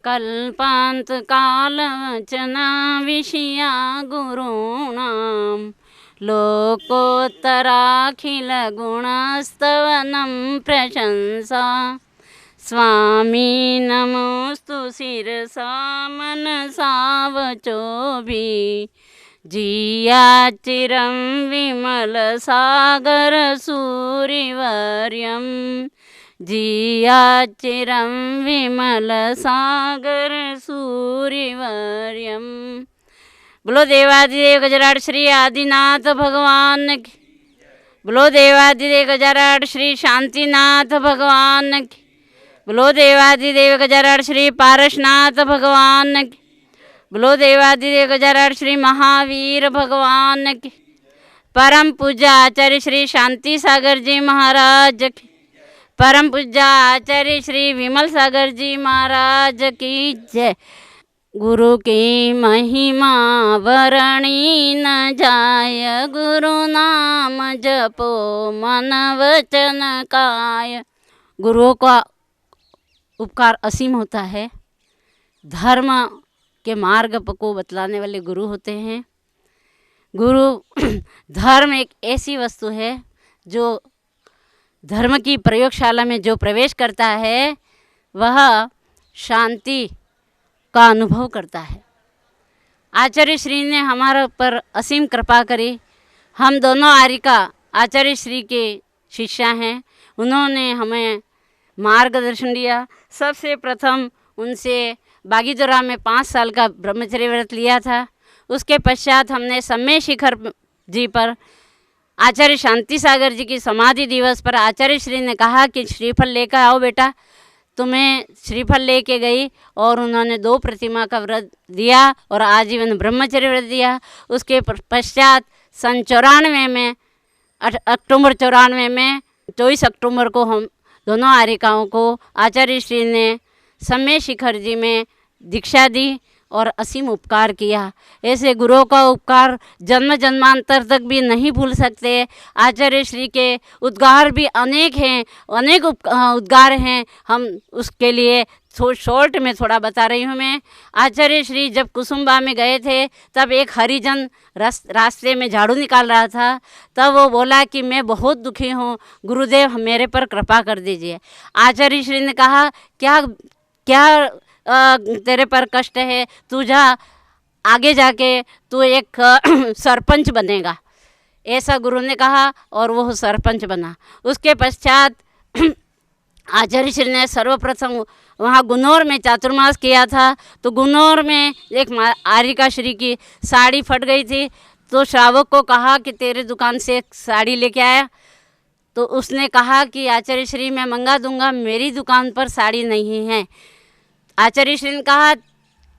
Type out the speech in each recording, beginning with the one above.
कल्पान्तकालवचना विषया गुरूणां लोकोत्तराखिलगुणस्तवनं प्रशंसा स्वामी नमोस्तु शिरसा मनसा वचोभि जिया चिरं विमलसागरसूरिवर्यं जिया चिरं विमलसागरसूरिवर्यं। बोलो देवादिदेव गजराट श्री आदिनाथ भगवान की। बोलो देवादिदेव गजराट श्री शांतिनाथ भगवान की। बोलो देवादिदेव गजराट श्री पारसनाथ भगवान की। बोलो देवादिदेव गजराट श्री महावीर भगवान की। परम पूज्य आचार्य श्री शांति सागर जी महाराज की। परम पूज्य आचार्य श्री विमल सागर जी महाराज की जय। गुरु की महिमा वर्णी न जाय, गुरु नाम जपो मन वचन काय। गुरुओं का उपकार असीम होता है। धर्म के मार्ग को बतलाने वाले गुरु होते हैं। गुरु धर्म एक ऐसी वस्तु है जो धर्म की प्रयोगशाला में जो प्रवेश करता है वह शांति का अनुभव करता है। आचार्य श्री ने हमारे ऊपर असीम कृपा करी। हम दोनों आर्यिका आचार्य श्री के शिष्या हैं। उन्होंने हमें मार्गदर्शन दिया। सबसे प्रथम उनसे बागीदोरा में 5 साल का ब्रह्मचर्य व्रत लिया था। उसके पश्चात हमने सम्य शिखर जी पर आचार्य शांति सागर जी की समाधि दिवस पर आचार्य श्री ने कहा कि श्रीफल लेकर आओ बेटा। तुम्हें श्रीफल लेके गई और उन्होंने 2 प्रतिमा का व्रत दिया और आजीवन ब्रह्मचर्य व्रत दिया। उसके पश्चात सन 94 में अक्टूबर 94 में 24 अक्टूबर को हम दोनों आर्यिकाओं को आचार्य श्री ने सम्य शिखर जी में दीक्षा दी और असीम उपकार किया। ऐसे गुरुओं का उपकार जन्म जन्मांतर तक भी नहीं भूल सकते। आचार्य श्री के उद्गार भी अनेक हैं, अनेक उद्गार हैं। हम उसके लिए शॉर्ट में थोड़ा बता रही हूँ मैं। आचार्य श्री जब कुसुम्बा में गए थे तब एक हरिजन रास्ते में झाड़ू निकाल रहा था। तब वो बोला कि मैं बहुत दुखी हूँ, गुरुदेव मेरे पर कृपा कर दीजिए। आचार्य श्री ने कहा क्या क्या तेरे पर कष्ट है, तू जा आगे जाके तू एक सरपंच बनेगा, ऐसा गुरु ने कहा और वो सरपंच बना। उसके पश्चात आचार्य श्री ने सर्वप्रथम वहाँ गुन्नौर में चातुर्मास किया था। तो गुन्नौर में एक आर्यिका श्री की साड़ी फट गई थी। तो श्रावक को कहा कि तेरे दुकान से एक साड़ी लेके आया। तो उसने कहा कि आचार्य श्री मैं मंगा दूंगा, मेरी दुकान पर साड़ी नहीं है। आचार्य श्री ने कहा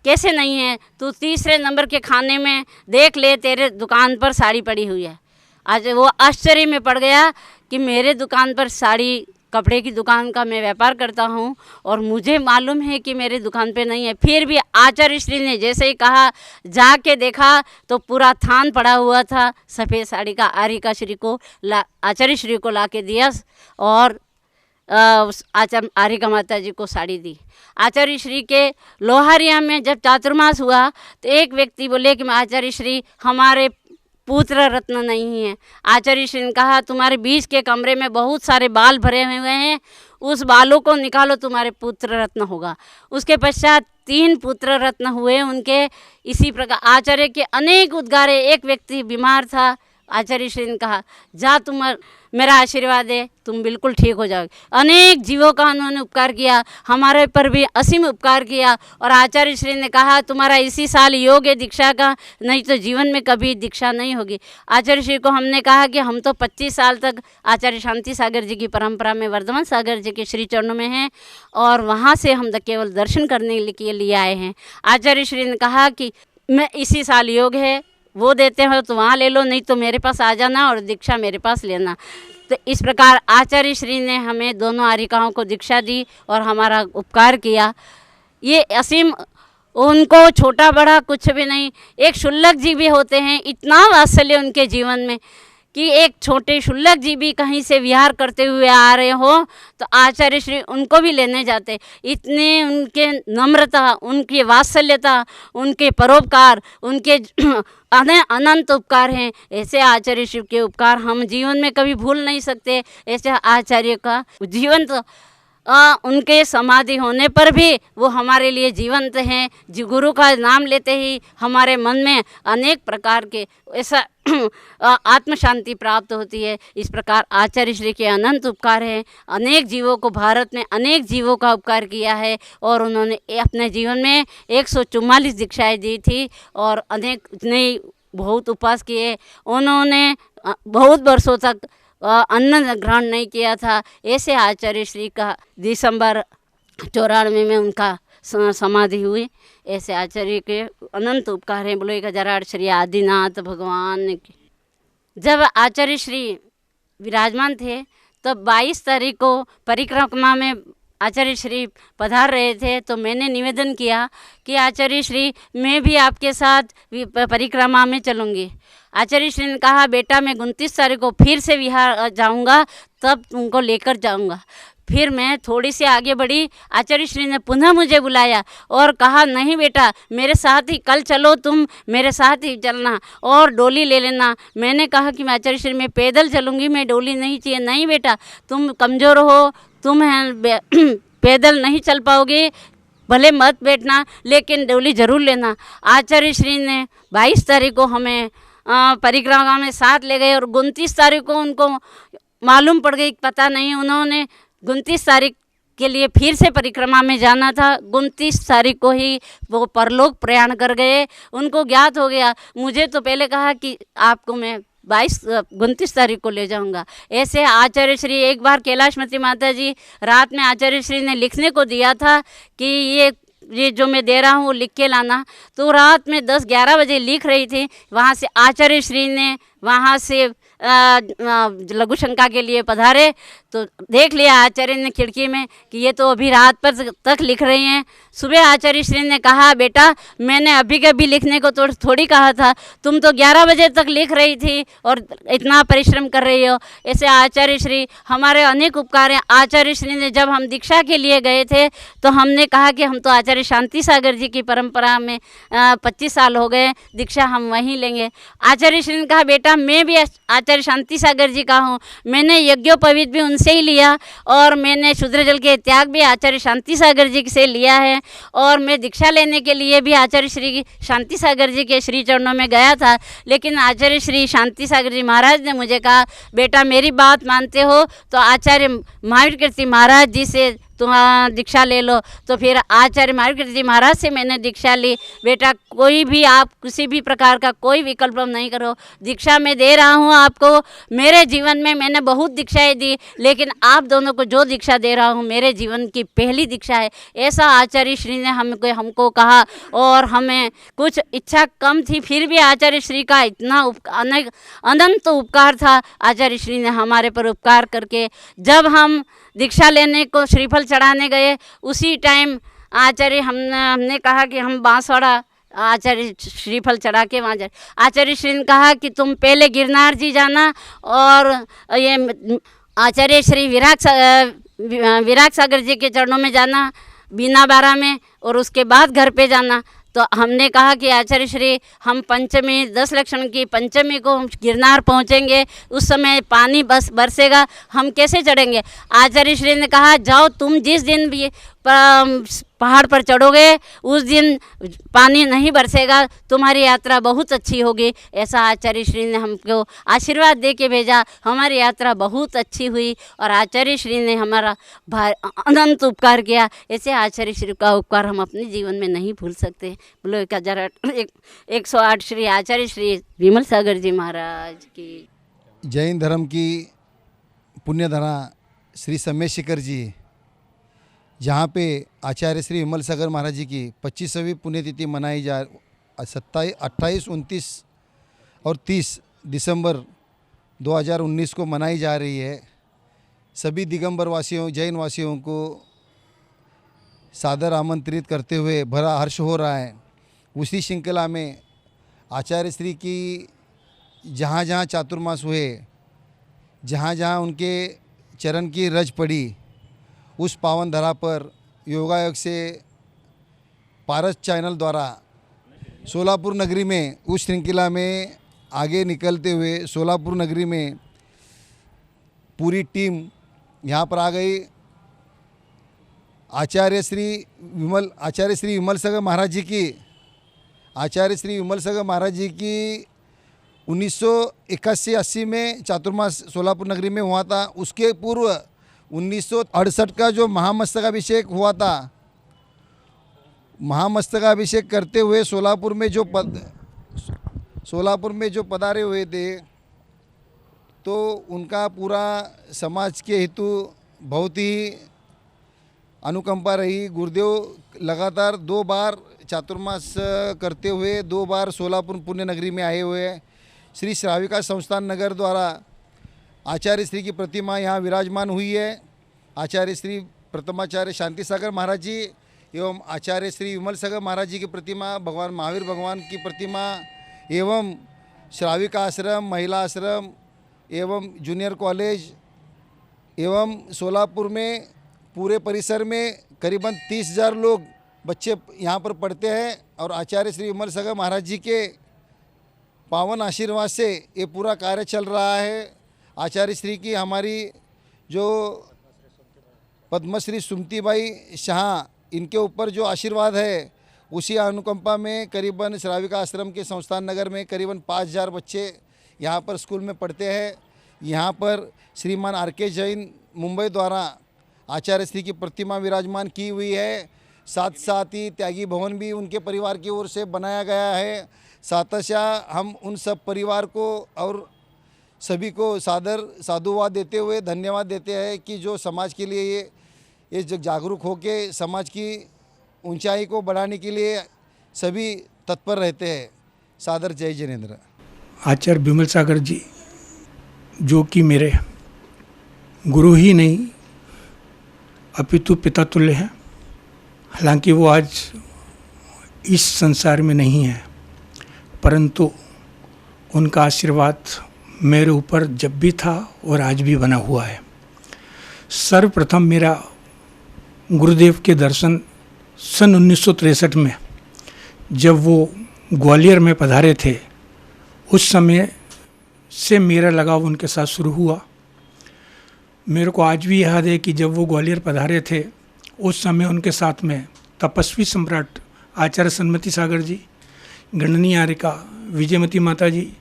कैसे नहीं है, तू 3रे नंबर के खाने में देख ले, तेरे दुकान पर साड़ी पड़ी हुई है। आज वो आश्चर्य में पड़ गया कि मेरे दुकान पर साड़ी, कपड़े की दुकान का मैं व्यापार करता हूँ और मुझे मालूम है कि मेरी दुकान पे नहीं है। फिर भी आचार्य श्री ने जैसे ही कहा जाके देखा तो पूरा थान पड़ा हुआ था सफ़ेद साड़ी का। आर्यिका श्री को आचार्य श्री को ला के दिया और आर्यिका माता जी को साड़ी दी। आचार्य श्री के लोहारिया में जब चातुर्मास हुआ तो एक व्यक्ति बोले कि आचार्य श्री हमारे पुत्र रत्न नहीं है। आचार्य श्री ने कहा तुम्हारे बीच के कमरे में बहुत सारे बाल भरे हुए हैं, उस बालों को निकालो, तुम्हारे पुत्र रत्न होगा। उसके पश्चात 3 पुत्र रत्न हुए उनके। इसी प्रकार आचार्य के अनेक उद्गारे। एक व्यक्ति बीमार था, आचार्य श्री ने कहा जा तुम मेरा आशीर्वाद है, तुम बिल्कुल ठीक हो जाओगे। अनेक जीवों का उन्होंने उपकार किया, हमारे पर भी असीम उपकार किया। और आचार्य श्री ने कहा तुम्हारा इसी साल योग है दीक्षा का, नहीं तो जीवन में कभी दीक्षा नहीं होगी। आचार्य श्री को हमने कहा कि हम तो 25 साल तक आचार्य शांति सागर जी की परंपरा में वर्धमान सागर जी के श्री चरणों में हैं और वहाँ से हम केवल दर्शन करने के लिए आए हैं। आचार्य श्री ने कहा कि मैं इसी साल योग है, वो देते हो तो वहाँ ले लो, नहीं तो मेरे पास आ जाना और दीक्षा मेरे पास लेना। तो इस प्रकार आचार्य श्री ने हमें दोनों आर्यिकाओं को दीक्षा दी और हमारा उपकार किया। ये असीम, उनको छोटा बड़ा कुछ भी नहीं। एक शुल्लक जी भी होते हैं, इतना वात्सल्य उनके जीवन में कि एक छोटे शुल्लक जी भी कहीं से विहार करते हुए आ रहे हो तो आचार्य श्री उनको भी लेने जाते। इतने उनके नम्रता, उनकी वात्सल्यता, उनके परोपकार, उनके अनंत उपकार हैं। ऐसे आचार्य शिव के उपकार हम जीवन में कभी भूल नहीं सकते। ऐसे आचार्य का जीवन तो उनके समाधि होने पर भी वो हमारे लिए जीवंत हैं। गुरु का नाम लेते ही हमारे मन में अनेक प्रकार के ऐसा आत्म शांति प्राप्त होती है। इस प्रकार आचार्य श्री के अनंत उपकार हैं। अनेक जीवों को, भारत में अनेक जीवों का उपकार किया है और उन्होंने अपने जीवन में 144 दीक्षाएं दी थी और अनेक नई बहुत उपवास किए। उन्होंने बहुत वर्षों तक अन्न ग्रहण नहीं किया था। ऐसे आचार्य श्री का दिसंबर 94 में उनका समाधि हुई। ऐसे आचार्य के अनंत उपकार हैं। बोलो 1008 श्री आदिनाथ भगवान की। जब आचार्य श्री विराजमान थे तब 22 तारीख को परिक्रमा में आचार्य श्री पधार रहे थे तो मैंने निवेदन किया कि आचार्य श्री मैं भी आपके साथ परिक्रमा में चलूँगी। आचार्य श्री ने कहा बेटा मैं 29 तारीख को फिर से विहार जाऊंगा तब तुमको लेकर जाऊंगा। फिर मैं थोड़ी सी आगे बढ़ी, आचार्य श्री ने पुनः मुझे बुलाया और कहा नहीं बेटा मेरे साथ ही कल चलो, तुम मेरे साथ ही चलना और डोली ले लेना। मैंने कहा कि मैं आचार्य श्री मैं पैदल चलूँगी, मैं डोली नहीं चाहिए। नहीं बेटा तुम कमज़ोर हो, तुम पैदल नहीं चल पाओगे, भले मत बैठना लेकिन डोली ज़रूर लेना। आचार्य श्री ने 22 तारीख को हमें परिक्रमा में साथ ले गए और 29 तारीख को उनको मालूम पड़ गई, पता नहीं, उन्होंने 29 तारीख के लिए फिर से परिक्रमा में जाना था। 29 तारीख को ही वो परलोक प्रयाण कर गए। उनको ज्ञात हो गया, मुझे तो पहले कहा कि आपको मैं 29 तारीख को ले जाऊंगा। ऐसे आचार्य श्री एक बार कैलाशमती माता जी रात में आचार्य श्री ने लिखने को दिया था कि ये जो मैं दे रहा हूँ वो लिख के लाना। तो रात में 10-11 बजे लिख रही थी। वहाँ से आचार्य श्री ने वहाँ से लघु शंका के लिए पधारे तो देख लिया आचार्य ने खिड़की में कि ये तो अभी रात पर तक लिख रही हैं। सुबह आचार्य श्री ने कहा बेटा मैंने अभी कभी लिखने को थोड़ी कहा था, तुम तो 11 बजे तक लिख रही थी और इतना परिश्रम कर रही हो। ऐसे आचार्य श्री हमारे अनेक उपकार हैं। आचार्य श्री ने जब हम दीक्षा के लिए गए थे तो हमने कहा कि हम तो आचार्य शांति सागर जी की परंपरा में 25 साल हो गए, दीक्षा हम वहीं लेंगे। आचार्य श्री ने कहा बेटा मैं भी आचार्य शांति सागर जी का हूँ, मैंने यज्ञोपवीत भी उनसे ही लिया और मैंने शूद्र जल के त्याग भी आचार्य शांति सागर जी से लिया है और मैं दीक्षा लेने के लिए भी आचार्य श्री शांति सागर जी के श्री चरणों में गया था। लेकिन आचार्य श्री शांति सागर जी महाराज ने मुझे कहा बेटा मेरी बात मानते हो तो आचार्य महावीर कीर्ति महाराज जी से तुम दीक्षा ले लो। तो फिर आचार्य महावीर कीर्ति जी महाराज से मैंने दीक्षा ली। बेटा कोई भी आप किसी भी प्रकार का कोई विकल्प नहीं करो, दीक्षा मैं दे रहा हूँ आपको। मेरे जीवन में मैंने बहुत दीक्षाएं दी लेकिन आप दोनों को जो दीक्षा दे रहा हूँ मेरे जीवन की पहली दीक्षा है। ऐसा आचार्य श्री ने हमको कहा और हमें कुछ इच्छा कम थी फिर भी आचार्य श्री का इतना अनंत उपकार था। आचार्य श्री ने हमारे पर उपकार करके जब हम दीक्षा लेने को श्रीफल चढ़ाने गए उसी टाइम आचार्य हमने कहा कि हम बांसवाड़ा आचार्य श्रीफल चढ़ा के वहाँ जाए। आचार्य श्री ने कहा कि तुम पहले गिरनार जी जाना और ये आचार्य श्री विराग सागर जी के चरणों में जाना बीना बारा में और उसके बाद घर पे जाना। तो हमने कहा कि आचार्य श्री हम पंचमी 10 लक्षण की पंचमी को हम गिरनार पहुँचेंगे, उस समय पानी बस बरसेगा, हम कैसे चढ़ेंगे। आचार्य श्री ने कहा जाओ तुम जिस दिन भी पहाड़ पर चढ़ोगे उस दिन पानी नहीं बरसेगा, तुम्हारी यात्रा बहुत अच्छी होगी। ऐसा आचार्य श्री ने हमको आशीर्वाद दे के भेजा। हमारी यात्रा बहुत अच्छी हुई और आचार्य श्री ने हमारा अनंत उपकार किया। ऐसे आचार्य श्री का उपकार हम अपने जीवन में नहीं भूल सकते। बोलो 108 श्री आचार्य श्री विमल सागर जी महाराज की। जैन धर्म की पुण्यधरा श्री सम्मेशिखर जी, जहाँ पे आचार्य श्री विमल सागर महाराज जी की 25वीं पुण्यतिथि मनाई जा 28, 29 और 30 दिसंबर 2019 को मनाई जा रही है। सभी दिगंबर वासियों जैन वासियों को सादर आमंत्रित करते हुए भरा हर्ष हो रहा है। उसी श्रृंखला में आचार्य श्री की जहाँ जहाँ चातुर्मास हुए, जहाँ जहाँ उनके चरण की रज पड़ी, उस पावन धरा पर योगायोग से पारस चैनल द्वारा सोलापुर नगरी में उस श्रृंखला में आगे निकलते हुए सोलापुर नगरी में पूरी टीम यहाँ पर आ गई। आचार्य श्री विमल सागर महाराज जी की 1981-80 में चातुर्मास सोलापुर नगरी में हुआ था। उसके पूर्व 1968 का जो महामस्तकाभिषेक हुआ था, महामस्तकाभिषेक करते हुए सोलापुर में जो पधारे हुए थे, तो उनका पूरा समाज के हेतु बहुत ही अनुकंपा रही। गुरुदेव लगातार 2 बार चातुर्मास करते हुए 2 बार सोलापुर पुण्य नगरी में आए हुए हैं। श्री श्राविका संस्थान नगर द्वारा आचार्य श्री की प्रतिमा यहाँ विराजमान हुई है। आचार्य श्री प्रथमाचार्य शांति सागर महाराज जी एवं आचार्य श्री विमल सागर महाराज जी की प्रतिमा, भगवान महावीर भगवान की प्रतिमा एवं श्राविका आश्रम, महिला आश्रम एवं जूनियर कॉलेज एवं सोलापुर में पूरे परिसर में करीबन 30,000 लोग बच्चे यहाँ पर पढ़ते हैं। और आचार्य श्री विमल सागर महाराज जी के पावन आशीर्वाद से ये पूरा कार्य चल रहा है। आचार्य श्री की हमारी जो पद्मश्री सुमतीबाई शाह, इनके ऊपर जो आशीर्वाद है, उसी अनुकंपा में करीबन श्राविका आश्रम के संस्थान नगर में करीबन 5,000 बच्चे यहाँ पर स्कूल में पढ़ते हैं। यहाँ पर श्रीमान RK जैन मुंबई द्वारा आचार्य श्री की प्रतिमा विराजमान की हुई है। साथ ही त्यागी भवन भी उनके परिवार की ओर से बनाया गया है। सातशा हम उन सब परिवार को और सभी को साधुवाद देते हुए धन्यवाद देते हैं कि जो समाज के लिए ये जागरूक होके समाज की ऊंचाई को बढ़ाने के लिए सभी तत्पर रहते हैं। सादर जय जिनेंद्र। आचार्य विमल सागर जी जो कि मेरे गुरु ही नहीं अपितु पिता तुल्य हैं। हालांकि वो आज इस संसार में नहीं है, परंतु उनका आशीर्वाद मेरे ऊपर जब भी था और आज भी बना हुआ है। सर्वप्रथम मेरा गुरुदेव के दर्शन सन 1963 में जब वो ग्वालियर में पधारे थे, उस समय से मेरा लगाव उनके साथ शुरू हुआ। मेरे को आज भी याद है कि जब वो ग्वालियर पधारे थे, उस समय उनके साथ में तपस्वी सम्राट आचार्य सन्मति सागर जी, गणनी आर्यिका विजयमती माता जी,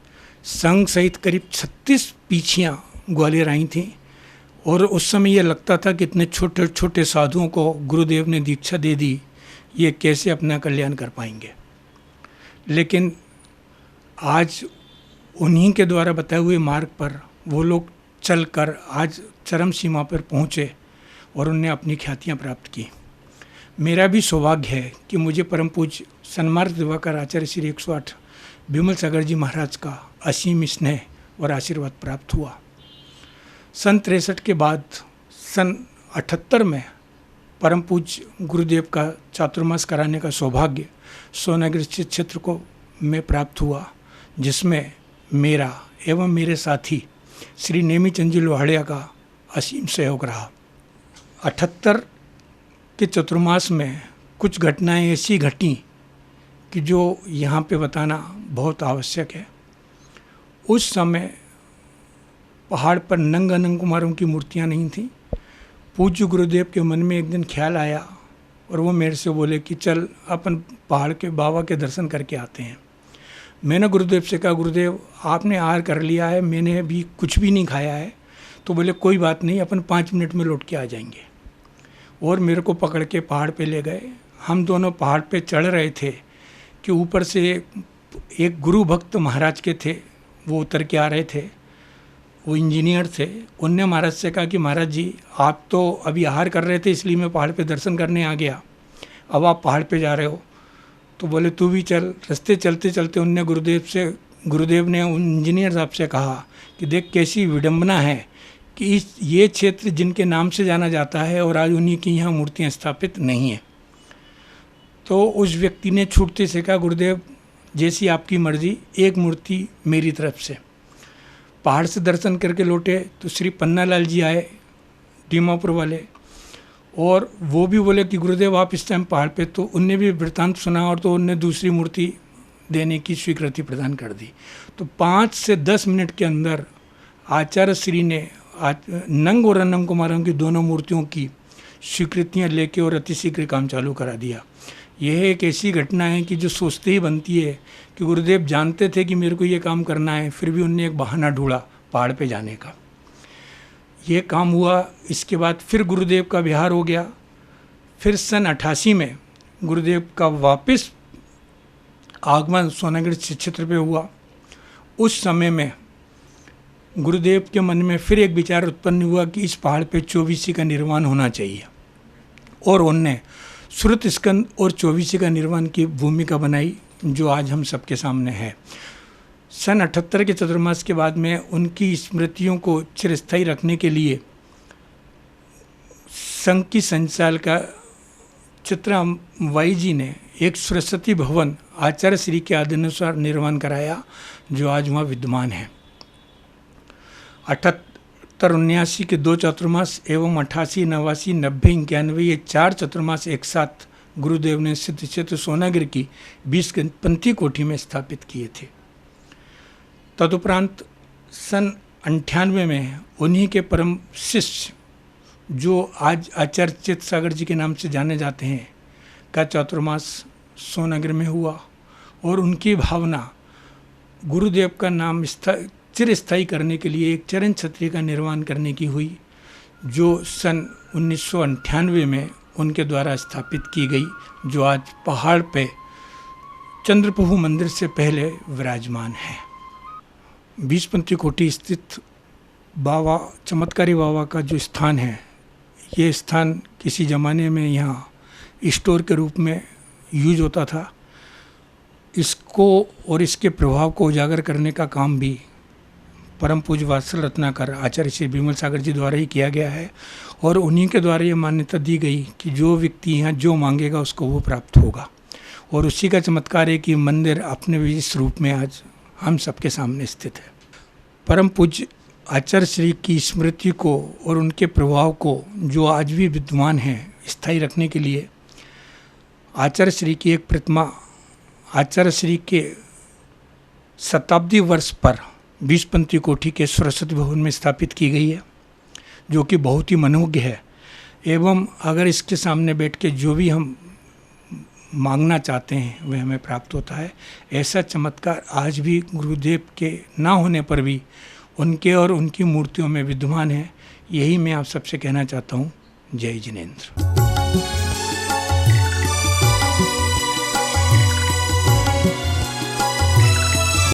संघ सहित करीब 36 पीछियाँ ग्वालियर आई थीं। और उस समय ये लगता था कि इतने छोटे छोटे साधुओं को गुरुदेव ने दीक्षा दे दी, ये कैसे अपना कल्याण कर पाएंगे। लेकिन आज उन्हीं के द्वारा बताए हुए मार्ग पर वो लोग चलकर आज चरम सीमा पर पहुँचे और उन्हें अपनी ख्यातियाँ प्राप्त की। मेरा भी सौभाग्य है कि मुझे परम पूज्य सन्मार्ग दिवाकर आचार्य श्री 108 विमल सागर जी महाराज का असीम स्नेह और आशीर्वाद प्राप्त हुआ। सन 63 के बाद सन 78 में परम पूज्य गुरुदेव का चातुर्मास कराने का सौभाग्य सोनागिरी क्षेत्र को में प्राप्त हुआ, जिसमें मेरा एवं मेरे साथी श्री नेमीचंद जी लोहाड़िया का असीम सहयोग रहा। 78 के चतुर्मास में कुछ घटनाएं ऐसी घटी कि जो यहाँ पे बताना बहुत आवश्यक है। उस समय पहाड़ पर नंग अनंग कुमारों की मूर्तियाँ नहीं थीं। पूज्य गुरुदेव के मन में एक दिन ख्याल आया और वो मेरे से बोले कि चल अपन पहाड़ के बाबा के दर्शन करके आते हैं। मैंने गुरुदेव से कहा, गुरुदेव आपने आहार कर लिया है, मैंने अभी कुछ भी नहीं खाया है। तो बोले कोई बात नहीं, अपन 5 मिनट में लौट के आ जाएंगे। और मेरे को पकड़ के पहाड़ पे ले गए। हम दोनों पहाड़ पे चढ़ रहे थे कि ऊपर से एक गुरु भक्त महाराज के थे, वो उतर के आ रहे थे। वो इंजीनियर थे। उनने महाराज से कहा कि महाराज जी आप तो अभी आहार कर रहे थे, इसलिए मैं पहाड़ पे दर्शन करने आ गया, अब आप पहाड़ पे जा रहे हो। तो बोले तू भी चल। रास्ते चलते चलते उनने गुरुदेव ने उन इंजीनियर साहब से कहा कि देख कैसी विडंबना है कि ये क्षेत्र जिनके नाम से जाना जाता है और आज उन्हीं की यहाँ मूर्तियाँ स्थापित नहीं हैं। तो उस व्यक्ति ने छूटते से कहा, गुरुदेव जैसी आपकी मर्जी, एक मूर्ति मेरी तरफ से। पहाड़ से दर्शन करके लौटे तो श्री पन्नालाल जी आए दीमापुर वाले, और वो भी बोले कि गुरुदेव आप इस टाइम पहाड़ पे, तो उनने भी वृत्तांत सुना और तो उनने दूसरी मूर्ति देने की स्वीकृति प्रदान कर दी। तो 5 से 10 मिनट के अंदर आचार्य श्री ने नंग और अनंग कुमारों की दोनों मूर्तियों की स्वीकृतियाँ लेके और अतिशीघ्र काम चालू करा दिया। यह एक ऐसी घटना है कि जो सोचते ही बनती है कि गुरुदेव जानते थे कि मेरे को ये काम करना है, फिर भी उनने एक बहाना ढूंढा पहाड़ पे जाने का। ये काम हुआ। इसके बाद फिर गुरुदेव का विहार हो गया। फिर सन 88 में गुरुदेव का वापस आगमन सोनागढ़ क्षेत्र पे हुआ। उस समय में गुरुदेव के मन में फिर एक विचार उत्पन्न हुआ कि इस पहाड़ पे 24 का निर्माण होना चाहिए, और उनने श्रुत स्कंद और 24 का निर्माण की भूमिका बनाई, जो आज हम सबके सामने है। सन 78 के चतुर्मास के बाद में उनकी स्मृतियों को चिरस्थायी रखने के लिए संघ की संचालिका चित्रा वाई जी ने एक सरस्वती भवन आचार्य श्री के आदेशानुसार निर्माण कराया, जो आज वहाँ विद्यमान है। 78-79 के 2 चतुर्मास एवं 88, 89, 90, 91 ये 4 चतुर्मास एक साथ गुरुदेव ने सिद्ध क्षेत्र सोनागिर की 20 पंथी कोठी में स्थापित किए थे। तदुपरांत सन 98 में उन्हीं के परम शिष्य, जो आज आचार्य चित्त सागर जी के नाम से जाने जाते हैं, का चतुर्मास सोनागिर में हुआ, और उनकी भावना गुरुदेव का नाम चिरस्थायी करने के लिए एक चरण छत्री का निर्माण करने की हुई, जो सन 1998 में उनके द्वारा स्थापित की गई, जो आज पहाड़ पे चंद्रप्रभु मंदिर से पहले विराजमान है। 20 पंथी कोठी स्थित बाबा चमत्कारी बाबा का जो स्थान है, ये स्थान किसी ज़माने में यहाँ स्टोर के रूप में यूज होता था। इसको और इसके प्रभाव को उजागर करने का काम भी परम पूज्य वात्सल रत्नाकर आचार्य श्री विमल सागर जी द्वारा ही किया गया है, और उन्हीं के द्वारा ये मान्यता दी गई कि जो व्यक्ति यहाँ जो मांगेगा उसको वो प्राप्त होगा। और उसी का चमत्कार है कि मंदिर अपने विशेष रूप में आज हम सबके सामने स्थित है। परम पूज्य आचार्य श्री की स्मृति को और उनके प्रभाव को, जो आज भी विद्यमान है, स्थायी रखने के लिए आचार्य श्री की एक प्रतिमा आचार्य श्री के शताब्दी वर्ष पर 20 पंथी कोठी के सरस्वती भवन में स्थापित की गई है, जो कि बहुत ही मनोज्ञ है। एवं अगर इसके सामने बैठ के जो भी हम मांगना चाहते हैं वह हमें प्राप्त होता है। ऐसा चमत्कार आज भी गुरुदेव के ना होने पर भी उनके और उनकी मूर्तियों में विद्यमान है। यही मैं आप सबसे कहना चाहता हूँ। जय जिनेंद्र।